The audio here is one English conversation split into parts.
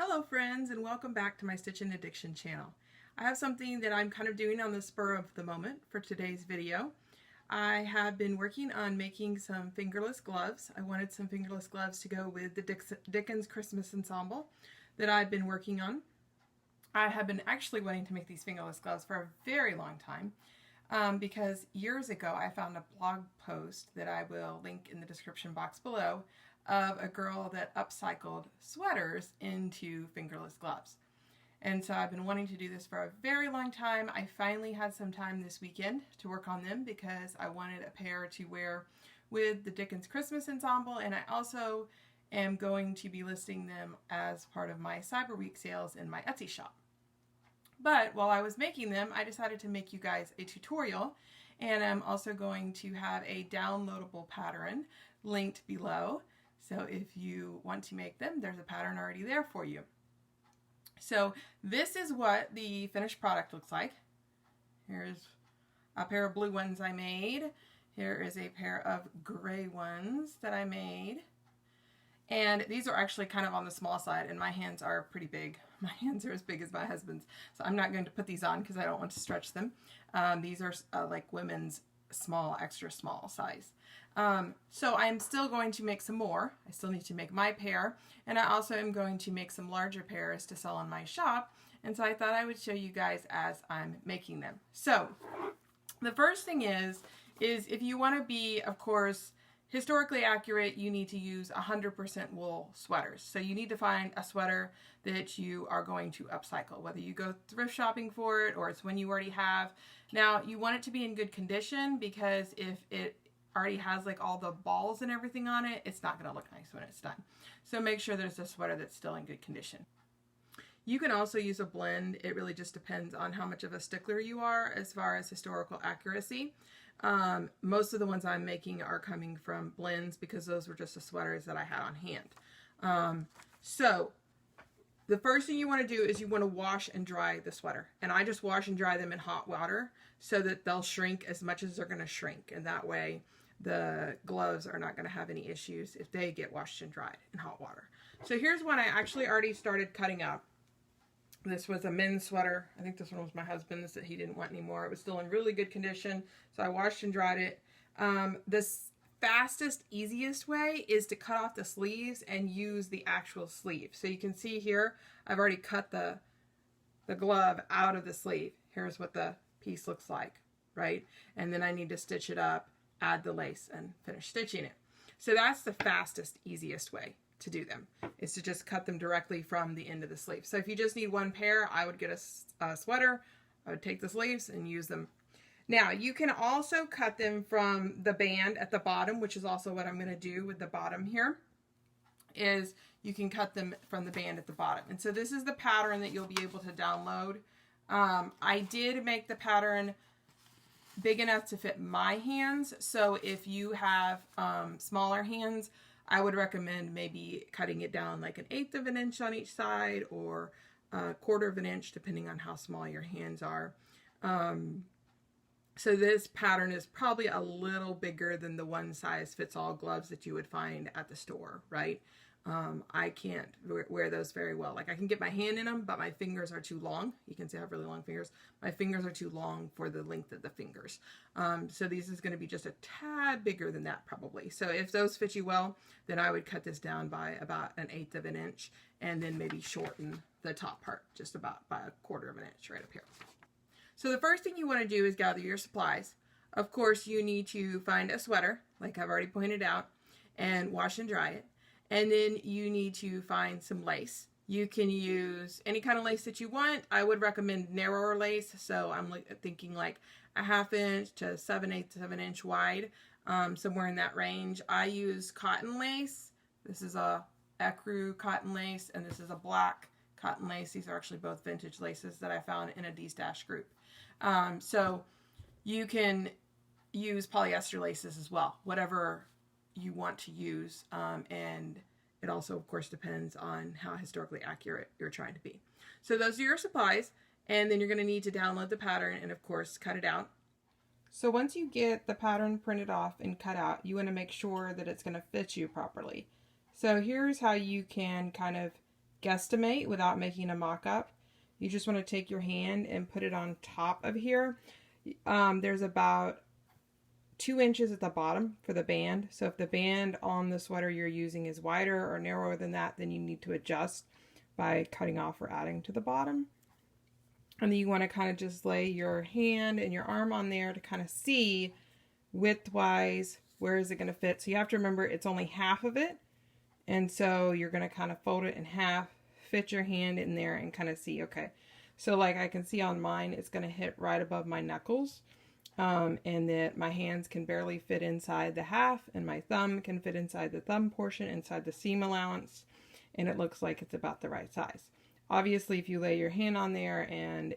Hello friends, and welcome back to my Stitch and Addiction channel. I have something that I'm kind of doing on the spur of the moment for today's video. I have been working on making some fingerless gloves. I wanted some fingerless gloves to go with the Dickens Christmas ensemble that I've been working on. I have been actually wanting to make these fingerless gloves for a very long time because years ago I found a blog post that I will link in the description box below of a girl that upcycled sweaters into fingerless gloves. And so I've been wanting to do this for a very long time. I finally had some time this weekend to work on them because I wanted a pair to wear with the Dickens Christmas ensemble, and I also am going to be listing them as part of my Cyber Week sales in my Etsy shop. But while I was making them, I decided to make you guys a tutorial, and I'm also going to have a downloadable pattern linked below. So if you want to make them, there's a pattern already there for you. So this is what the finished product looks like. Here's a pair of blue ones I made. Here is a pair of gray ones that I made. And these are actually kind of on the small side, and my hands are pretty big. My hands are as big as my husband's, so I'm not going to put these on because I don't want to stretch them. These are like women's small, extra small size. So I'm still going to make some more. I still need to make my pair, and I also am going to make some larger pairs to sell in my shop, and so I thought I would show you guys as I'm making them. So the first thing is if you want to be, of course, historically accurate, you need to use 100% wool sweaters. So you need to find a sweater that you are going to upcycle, whether you go thrift shopping for it or it's one you already have. Now, you want it to be in good condition because if it already has like all the balls and everything on it, it's not going to look nice when it's done. So make sure there's a sweater that's still in good condition. You can also use a blend. It really just depends on how much of a stickler you are as far as historical accuracy. Most of the ones I'm making are coming from blends because those were just the sweaters that I had on hand. So the first thing you want to do is you want to wash and dry the sweater. And I just wash and dry them in hot water so that they'll shrink as much as they're going to shrink. And that way the gloves are not going to have any issues if they get washed and dried in hot water. So here's one I actually already started cutting up. This was a men's sweater. I think this one was my husband's that he didn't want anymore. It was still in really good condition, so I washed and dried it. The fastest, easiest way is to cut off the sleeves and use the actual sleeve. So you can see here, I've already cut the glove out of the sleeve. Here's what the piece looks like, right? And then I need to stitch it up, add the lace, and finish stitching it. So that's the fastest, easiest way to do them, is to just cut them directly from the end of the sleeve. So if you just need one pair, I would get a sweater, I would take the sleeves and use them. Now you can also cut them from the band at the bottom, which is also what I'm going to do with the bottom here, is you can cut them from the band at the bottom. And so this is the pattern that you'll be able to download. I did make the pattern big enough to fit my hands, so if you have smaller hands, I would recommend maybe cutting it down like 1/8 of an inch on each side or 1/4 of an inch, depending on how small your hands are. So this pattern is probably a little bigger than the one-size-fits-all gloves that you would find at the store, right? I can't wear those very well. Like I can get my hand in them, but my fingers are too long. You can see I have really long fingers. My fingers are too long for the length of the fingers. So these is going to be just a tad bigger than that probably. So if those fit you well, then I would cut this down by about 1/8 of an inch and then maybe shorten the top part just about by 1/4 of an inch right up here. So the first thing you want to do is gather your supplies. Of course, you need to find a sweater, like I've already pointed out, and wash and dry it. And then you need to find some lace. You can use any kind of lace that you want. I would recommend narrower lace, so I'm thinking like 1/2 inch to 7/8 of an inch wide, somewhere in that range. I use cotton lace. This is a ecru cotton lace, and this is a black cotton lace. These are actually both vintage laces that I found in a D-Stash group. So you can use polyester laces as well, whatever you want to use, and it also of course depends on how historically accurate you're trying to be. So those are your supplies, and then you're going to need to download the pattern and of course cut it out. So once you get the pattern printed off and cut out, you want to make sure that it's going to fit you properly. So here's how you can kind of guesstimate without making a mock-up, you just want to take your hand and put it on top of here. There's about 2 inches at the bottom for the band. So if the band on the sweater you're using is wider or narrower than that, then you need to adjust by cutting off or adding to the bottom. And then you want to kind of just lay your hand and your arm on there to kind of see width-wise where is it going to fit. So you have to remember it's only half of it. And so you're going to kind of fold it in half, fit your hand in there and kind of see, okay. So like I can see on mine, it's going to hit right above my knuckles. And that my hands can barely fit inside the half and my thumb can fit inside the thumb portion, inside the seam allowance. And it looks like it's about the right size. Obviously, if you lay your hand on there and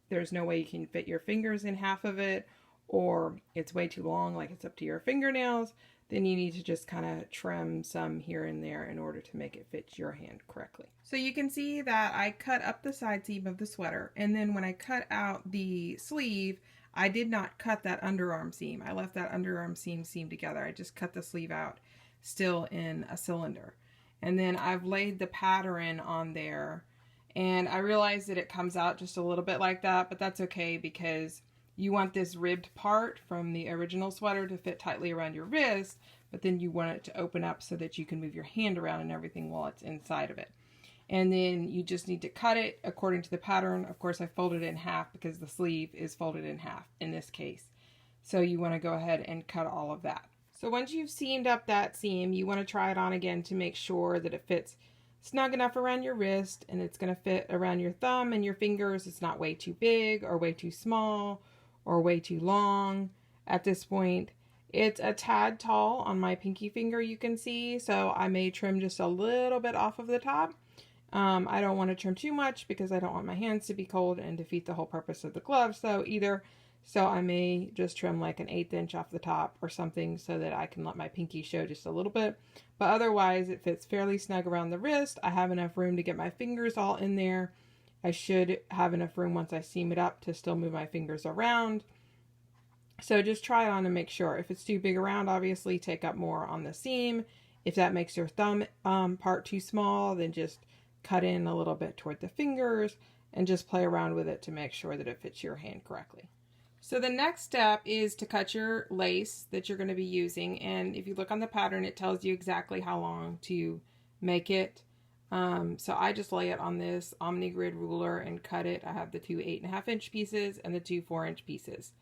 there's no way you can fit your fingers in half of it, or it's way too long, like it's up to your fingernails, then you need to just kind of trim some here and there in order to make it fit your hand correctly. So you can see that I cut up the side seam of the sweater, and then when I cut out the sleeve, I did not cut that underarm seam. I left that underarm seam together. I just cut the sleeve out still in a cylinder. And then I've laid the pattern on there, and I realized that it comes out just a little bit like that, but that's okay because you want this ribbed part from the original sweater to fit tightly around your wrist, but then you want it to open up so that you can move your hand around and everything while it's inside of it. And then you just need to cut it according to the pattern. Of course, I folded it in half because the sleeve is folded in half in this case. So you want to go ahead and cut all of that. So once you've seamed up that seam, you want to try it on again to make sure that it fits snug enough around your wrist and it's going to fit around your thumb and your fingers. It's not way too big or way too small or way too long at this point. It's a tad tall on my pinky finger, you can see, so I may trim just a little bit off of the top. I don't want to trim too much because I don't want my hands to be cold and defeat the whole purpose of the glove. So I may just trim like an 1/8 inch off the top or something so that I can let my pinky show just a little bit. But otherwise it fits fairly snug around the wrist. I have enough room to get my fingers all in there. I should have enough room once I seam it up to still move my fingers around. So just try it on and make sure. If it's too big around, obviously take up more on the seam. If that makes your thumb part too small, then just cut in a little bit toward the fingers and just play around with it to make sure that it fits your hand correctly. So the next step is to cut your lace that you're going to be using, and if you look on the pattern it tells you exactly how long to make it. So I just lay it on this OmniGrid ruler and cut it. I have the 2 8.5 inch pieces and the 2 4 inch pieces,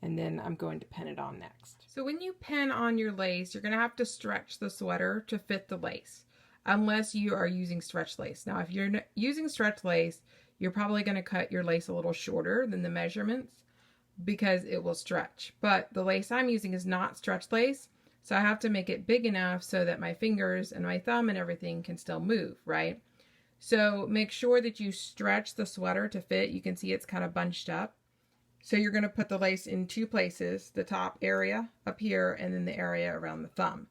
and then I'm going to pin it on next. So when you pin on your lace, you're going to have to stretch the sweater to fit the lace, unless you are using stretch lace. Now if you're using stretch lace, you're probably going to cut your lace a little shorter than the measurements because it will stretch. But the lace I'm using is not stretch lace, so I have to make it big enough so that my fingers and my thumb and everything can still move, right? So make sure that you stretch the sweater to fit. You can see it's kind of bunched up. So you're going to put the lace in 2 places, the top area up here and then the area around the thumb.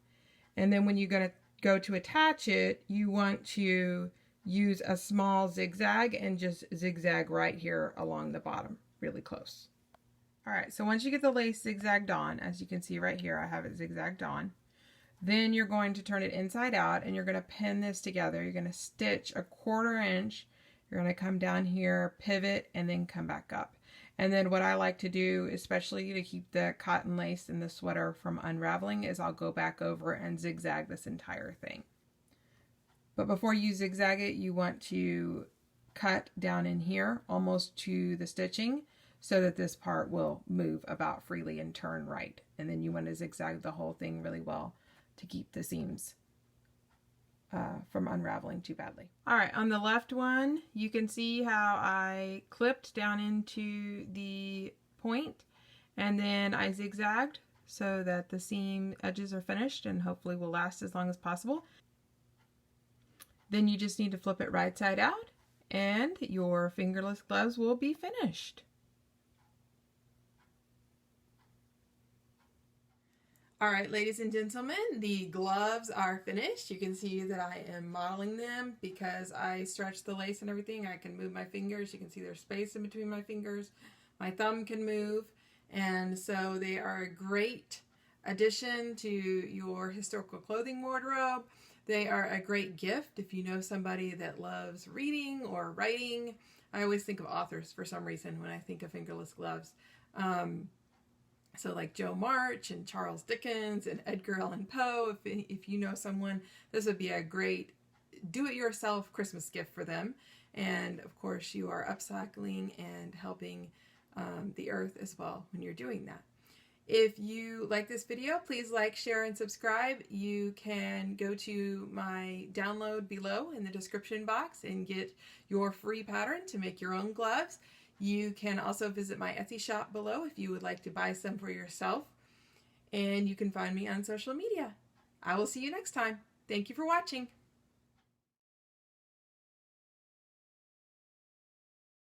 And then when you're going to go to attach it, you want to use a small zigzag and just zigzag right here along the bottom, really close. All right, so once you get the lace zigzagged on, as you can see right here, I have it zigzagged on, then you're going to turn it inside out and you're going to pin this together. You're going to stitch a 1/4 inch. You're going to come down here, pivot, and then come back up. And then what I like to do, especially to keep the cotton lace in the sweater from unraveling, is I'll go back over and zigzag this entire thing. But before you zigzag it, you want to cut down in here almost to the stitching so that this part will move about freely and turn right. And then you want to zigzag the whole thing really well to keep the seams from unraveling too badly. All right, on the left one, you can see how I clipped down into the point and then I zigzagged so that the seam edges are finished and hopefully will last as long as possible. Then you just need to flip it right side out and your fingerless gloves will be finished. All right, ladies and gentlemen, the gloves are finished. You can see that I am modeling them because I stretched the lace and everything. I can move my fingers. You can see there's space in between my fingers. My thumb can move, and so they are a great addition to your historical clothing wardrobe. They are a great gift if you know somebody that loves reading or writing. I always think of authors for some reason when I think of fingerless gloves. So like Joe March and Charles Dickens and Edgar Allan Poe, if you know someone, this would be a great do-it-yourself Christmas gift for them. And of course you are upcycling and helping the earth as well when you're doing that. If you like this video, please like, share, and subscribe. You can go to my download below in the description box and get your free pattern to make your own gloves. You can also visit my Etsy shop below if you would like to buy some for yourself. And you can find me on social media. I will see you next time. Thank you for watching.